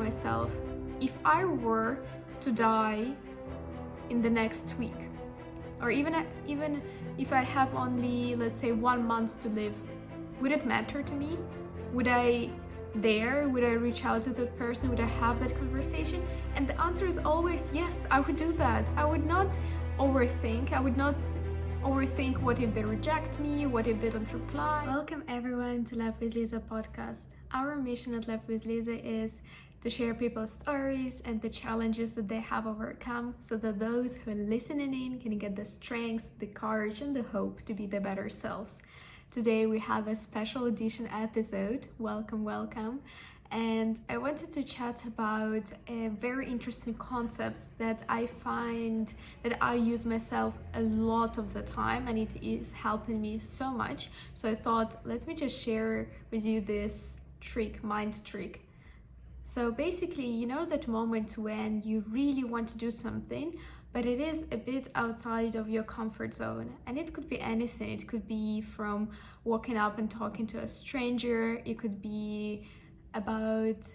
myself, if I were to die in the next week, or even if I have only, let's say, 1 month to live, would it matter to me? Would I reach out to that person? Would I have that conversation? And the answer is always yes, I would do that. I would not overthink. What if they reject me? What if they don't reply? Welcome everyone to LifewithLiza podcast. Our mission at LifewithLiza is to share people's stories and the challenges that they have overcome so that those who are listening in can get the strength, the courage, and the hope to be their better selves. Today we have a special edition episode. Welcome. And I wanted to chat about a very interesting concept that I find that I use myself a lot of the time, and it is helping me so much. So I thought, let me just share with you this mind trick. So basically, you know that moment when you really want to do something, but it is a bit outside of your comfort zone. And it could be anything. It could be from walking up and talking to a stranger. It could be about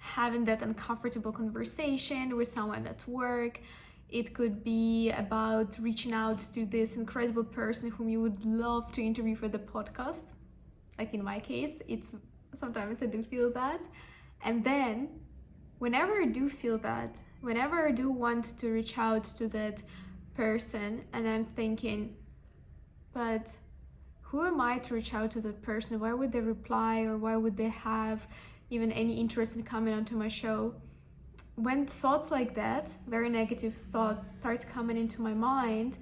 having that uncomfortable conversation with someone at work. It could be about reaching out to this incredible person whom you would love to interview for the podcast. Like in my case, sometimes I do feel that. And then whenever I do feel that, whenever I do want to reach out to that person and I'm thinking, but who am I to reach out to that person? Why would they reply, or why would they have even any interest in coming onto my show? When thoughts like that, very negative thoughts, start coming into my mind,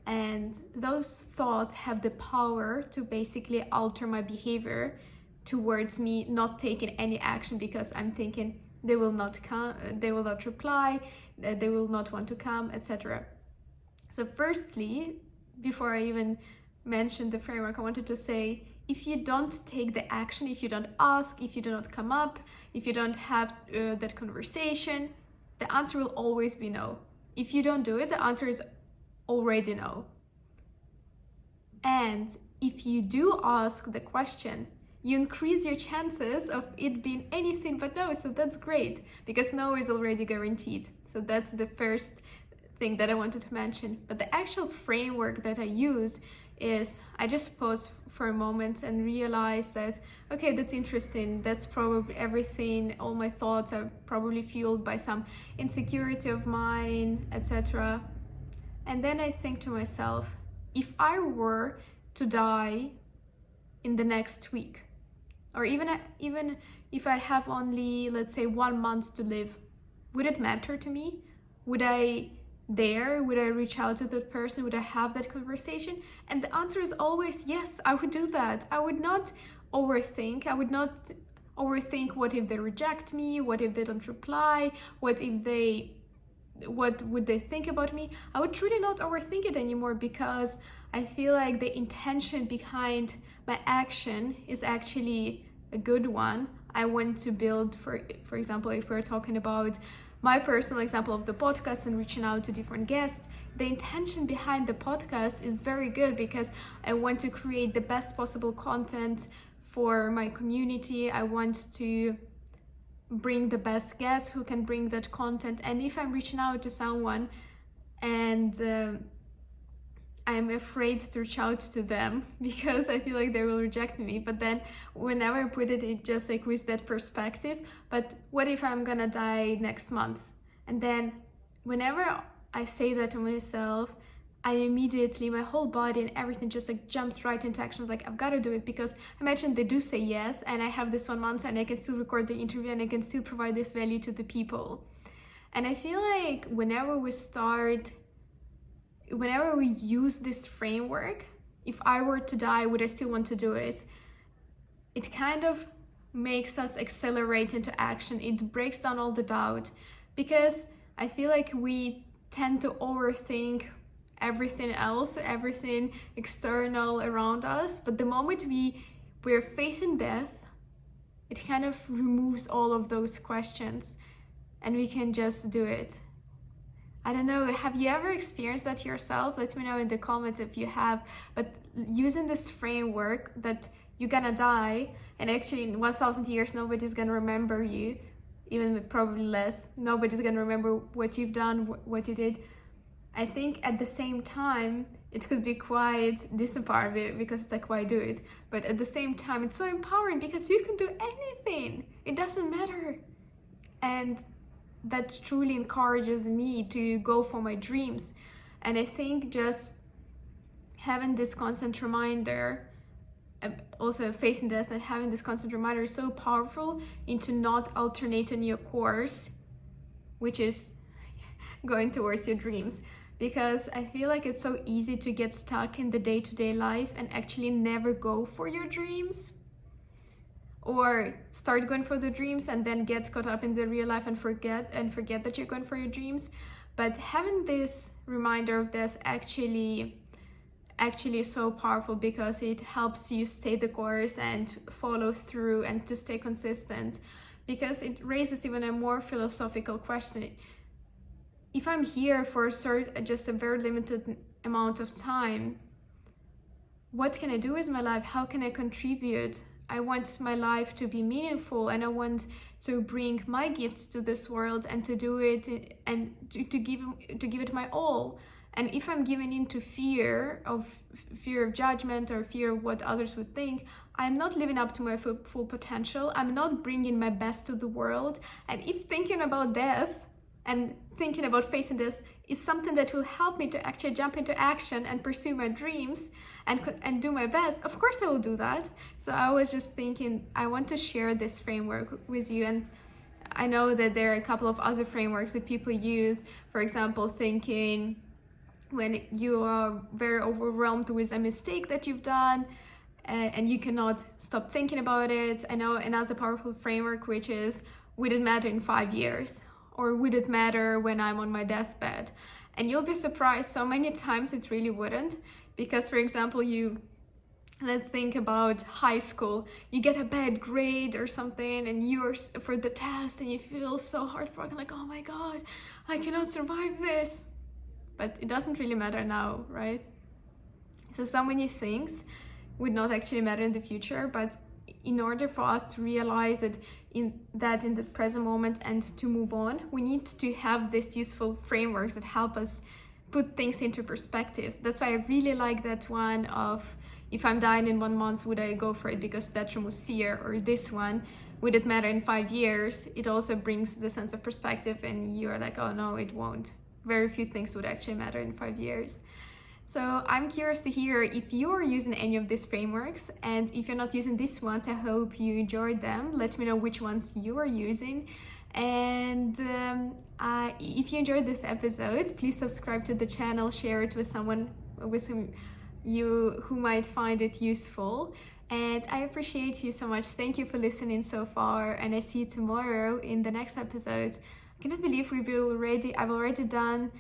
and those thoughts have the power to basically alter my behavior towards me not taking any action, because I'm thinking they will not come, they will not reply, they will not want to come, etc. So firstly, before I even mention the framework, I wanted to say, if you don't take the action, if you don't ask, if you do not come up, if you don't have that conversation, the answer will always be no. If you don't do it, the answer is already no. And if you do ask the question, you increase your chances of it being anything but no. So that's great, because no is already guaranteed. So that's the first thing that I wanted to mention. But the actual framework that I use is, I just pause for a moment and realize that, okay, that's interesting. That's probably everything. All my thoughts are probably fueled by some insecurity of mine, etc. And then I think to myself, if I were to die in the next week, or even if I have only, let's say, 1 month to live, would it matter to me? Would I reach out to that person? Would I have that conversation? And the answer is always yes, I would do that. I would not overthink. What if they reject me? What if they don't reply? What would they think about me? I would truly not overthink it anymore, because I feel like the intention behind my action is actually a good one. I want to build, for example, if we're talking about my personal example of the podcast and reaching out to different guests, the intention behind the podcast is very good, because I want to create the best possible content for my community. I want to bring the best guests who can bring that content. And if I'm reaching out to someone and I'm afraid to reach out to them because I feel like they will reject me, but then whenever I put it just like with that perspective, but what if I'm gonna die next month? And then whenever I say that to myself, I immediately, my whole body and everything just like jumps right into action. It's like, I've got to do it, because imagine they do say yes, and I have this 1 month and I can still record the interview and I can still provide this value to the people. And I feel like whenever we use this framework, if I were to die, would I still want to do it? It kind of makes us accelerate into action. It breaks down all the doubt, because I feel like we tend to overthink everything else, everything external around us. But the moment we're facing death, it kind of removes all of those questions and we can just do it. I don't know, have you ever experienced that yourself? Let me know in the comments if you have. But using this framework that you're gonna die, and actually in 1,000 years nobody's gonna remember you, even probably less. Nobody's gonna remember what you've done, what you did. I think at the same time, it could be quite disempowering because it's like, why do it? But at the same time, it's so empowering because you can do anything. It doesn't matter. And that truly encourages me to go for my dreams. And I think just having this constant reminder, also facing death and having this constant reminder is so powerful into not alternating your course, which is going towards your dreams. Because I feel like it's so easy to get stuck in the day-to-day life and actually never go for your dreams, or start going for the dreams and then get caught up in the real life and forget that you're going for your dreams. But having this reminder of this actually is so powerful because it helps you stay the course and follow through and to stay consistent, because it raises even a more philosophical question. If I'm here for just a very limited amount of time, what can I do with my life? How can I contribute? I want my life to be meaningful, and I want to bring my gifts to this world and to do it and to give it my all. And if I'm giving into fear of judgment or fear of what others would think, I'm not living up to my full potential. I'm not bringing my best to the world. And if thinking about death and thinking about facing this is something that will help me to actually jump into action and pursue my dreams and do my best, of course I will do that. So I was just thinking, I want to share this framework with you. And I know that there are a couple of other frameworks that people use. For example, thinking when you are very overwhelmed with a mistake that you've done and you cannot stop thinking about it. I know another powerful framework, which is, would it matter in 5 years? Or would it matter when I'm on my deathbed? And you'll be surprised so many times it really wouldn't. Because, for example, let's think about high school. You get a bad grade or something and you're for the test and you feel so heartbroken, like, oh my God, I cannot survive this. But it doesn't really matter now, right? So many things would not actually matter in the future, but in order for us to realize it in the present moment and to move on, we need to have these useful frameworks that help us put things into perspective. That's why I really like that one of, if I'm dying in 1 month, would I go for it because that removes fear? Or this one, would it matter in 5 years? It also brings the sense of perspective and you're like, oh no, it won't. Very few things would actually matter in 5 years. So I'm curious to hear if you're using any of these frameworks, and if you're not using these ones, I hope you enjoyed them. Let me know which ones you are using. And if you enjoyed this episode, please subscribe to the channel, share it with someone who might find it useful. And I appreciate you so much. Thank you for listening so far, and I see you tomorrow in the next episode. I cannot believe I've already done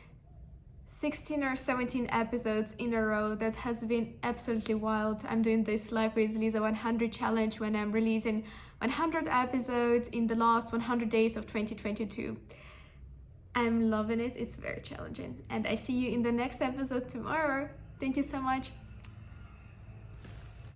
16 or 17 episodes in a row. That has been absolutely wild. I'm doing this Life with Liza 100 challenge when I'm releasing 100 episodes in the last 100 days of 2022. I'm loving it. It's very challenging. And I see you in the next episode tomorrow. Thank you so much.